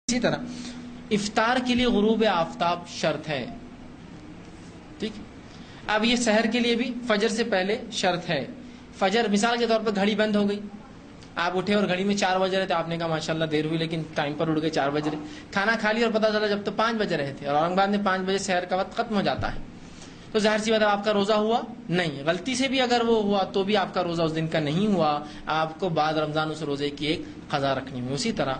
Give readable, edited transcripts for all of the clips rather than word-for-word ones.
اسی طرح افطار کے لیے غروب آفتاب شرط ہے. ٹھیک. اب یہ سحر کے لیے بھی فجر سے پہلے شرط ہے. فجر مثال کے طور پر گھڑی بند ہو گئی, آپ اٹھے اور گھڑی میں 4 بج رہے تھے, آپ نے کہا ماشاءاللہ دیر ہوئی لیکن ٹائم پر اٹھ گئے 4 بج رہے, کھانا کھا لیا اور پتہ چلا جب تو 5 بج رہے تھے, اور اورنگ آباد میں 5 بجے سحر کا وقت ختم ہو جاتا ہے, تو ظاہر سی بات ہے آپ کا روزہ ہوا نہیں. غلطی سے بھی اگر وہ ہوا تو بھی آپ کا روزہ اس دن کا نہیں ہوا, آپ کو بعد رمضان اس روزے کی ایک قضا رکھنی ہوئی. اسی طرح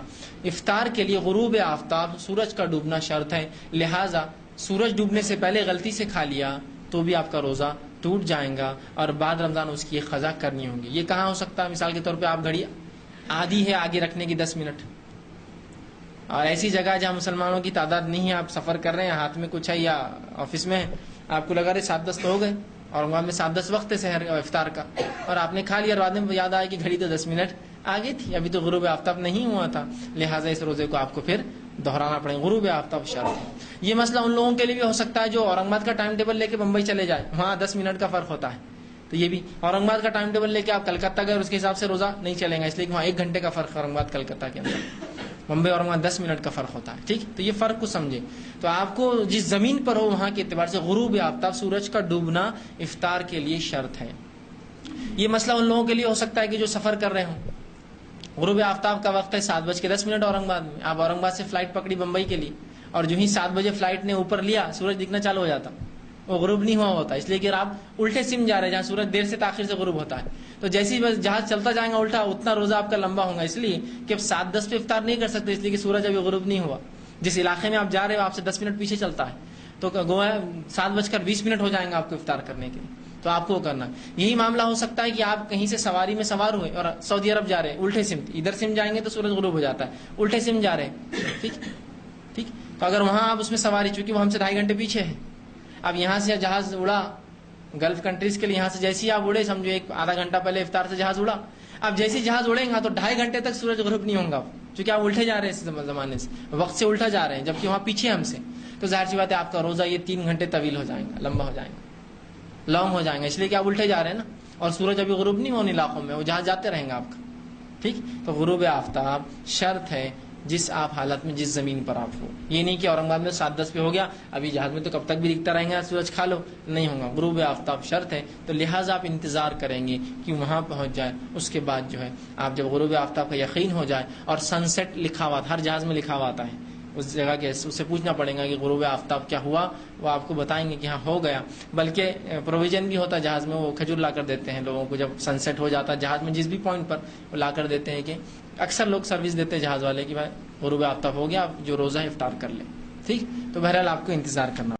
افطار کے لیے غروب آفتاب سورج کا ڈوبنا شرط ہے, لہٰذا سورج ڈوبنے سے پہلے غلطی سے کھا لیا تو بھی آپ کا روزہ ٹوٹ جائے گا اور بعد رمضان اس کی ایک قضا کرنی ہوگی. یہ کہاں ہو سکتا ہے؟ مثال کے طور پہ آپ گھڑی آدھی ہے آگے رکھنے کی 10 منٹ, اور ایسی جگہ جہاں مسلمانوں کی تعداد نہیں ہے, آپ سفر کر رہے ہیں, ہاتھ میں کچھ ہے یا آفس میں ہے, آپ کو لگا رہے 7-10 تو ہو گئے, اور وہاں میں 7-10 وقت ہے سحر افطار کا, اور آپ نے کھا لیا اور بعد میں یاد آیا کہ گھڑی تو 10 منٹ آگے تھی, ابھی تو غروب آفتاب نہیں ہوا تھا, لہٰذا اس روزے کو آپ کو پھر دہرانا پڑے. غروب آفتاب شرط ہے. یہ مسئلہ ان لوگوں کے لیے بھی ہو سکتا ہے جو اورنگ آباد کا ٹائم ٹیبل لے کے بمبئی چلے جائے, وہاں 10 منٹ کا فرق ہوتا ہے, تو یہ بھی اورنگ آباد کا ٹائم ٹیبل لے کے آپ کلکتہ گئے, اس کے حساب سے روزہ نہیں چلیں گا, اس لیے کہ وہاں 1 گھنٹے کا فرق ہے اورنگ آباد کلکتہ کے اندر, بمبئی اورنگ آباد 10 منٹ کا فرق ہوتا ہے. ٹھیک, تو یہ فرق کو سمجھے. تو آپ کو جس زمین پر ہو وہاں کے اعتبار سے غروب آفتاب سورج کا ڈوبنا افطار کے لیے شرط ہے. یہ مسئلہ ان لوگوں کے لیے ہو سکتا ہے کہ جو سفر کر رہے ہوں, غروب آفتاب کا وقت ہے 7:10 اورنگ آباد میں, آپ اورنگ آباد سے فلائٹ پکڑی بمبئی کے لیے, اور جو ہی 7 بجے فلائٹ نے اوپر لیا سورج دکھنا چالو ہو جاتا, وہ غروب نہیں ہوا ہوتا, اس لیے کہ آپ الٹے سم جا رہے ہیں جہاں سورج دیر سے تاخیر سے غروب ہوتا ہے. تو جیسے ہی جہاز چلتا جائے گا الٹا, اتنا روزہ آپ کا لمبا ہوگا, اس لیے کہ اب 7:10 پہ افطار نہیں کر سکتے, اس لیے کہ سورج ابھی غروب نہیں ہوا. جس علاقے میں آپ جا رہے ہو آپ سے 10 منٹ پیچھے چلتا ہے, تو گویا 7:20 ہو جائیں گے آپ کو افطار کرنے کے لیے, تو آپ کو کرنا. یہی معاملہ ہو سکتا ہے کہ آپ کہیں سے سواری میں سوار ہوئے اور سعودی عرب جا رہے ہیں, الٹے سمت, ادھر سم جائیں گے تو سورج غروب ہو جاتا ہے, الٹے سم جا رہے ہیں. ٹھیک ٹھیک. تو اگر وہاں آپ اس میں سواری, چونکہ وہ ہم سے 2.5 گھنٹے پیچھے ہے, اب یہاں سے جہاز اڑا گلف کنٹریز کے لیے, یہاں سے جیسے ہی آپ اڑے سمجھو 1-آدھا گھنٹہ پہلے افطار سے جہاز اڑا, اب جیسے جہاز اڑیں گا تو 2.5 گھنٹے تک سورج غروب نہیں ہوگا, چونکہ آپ الٹے جا رہے ہیں اس زمانے سے, وقت سے الٹا جا رہے ہیں, جبکہ وہاں پیچھے ہم سے, تو ظاہر سی بات ہے آپ کا روزہ یہ 3 گھنٹے طویل ہو جائیں گا, لمبا ہو جائیں گا, لانگ ہو جائیں گا, اس لیے کہ آپ الٹے جا رہے ہیں نا, اور سورج ابھی غروب نہیں ہونے علاقوں میں, وہ جہاز جاتے رہیں گا آپ کا. ٹھیک. تو غروب آفتاب شرط ہے جس آپ حالت میں جس زمین پر آپ ہو. یہ نہیں کہ اورنگ آباد میں 7:10 پہ ہو گیا, ابھی جہاز میں تو کب تک بھی دکھتا رہیں گا سورج, کھا لو, نہیں ہوگا. غروب آفتاب شرط ہے, تو لہٰذا آپ انتظار کریں گے کہ وہاں پہنچ جائے, اس کے بعد جو ہے آپ جب غروب آفتاب کا یقین ہو جائے, اور سن سیٹ لکھا ہوا, ہر جہاز میں لکھا ہوا آتا ہے اس جگہ کے, اس سے پوچھنا پڑے گا کہ غروب آفتاب کیا ہوا, وہ آپ کو بتائیں گے کہ ہاں ہو گیا. بلکہ پروویژن بھی ہوتا ہے جہاز میں, وہ کھجور لا کر دیتے ہیں لوگوں کو جب سن سیٹ ہو جاتا ہے جہاز میں, جس بھی پوائنٹ پر وہ لا کر دیتے ہیں, کہ اکثر لوگ سروس دیتے ہیں جہاز والے کہ بھائی غروب آفتاب ہو گیا, آپ جو روزہ ہے افطار کر لیں. ٹھیک. تو بہرحال آپ کو انتظار کرنا.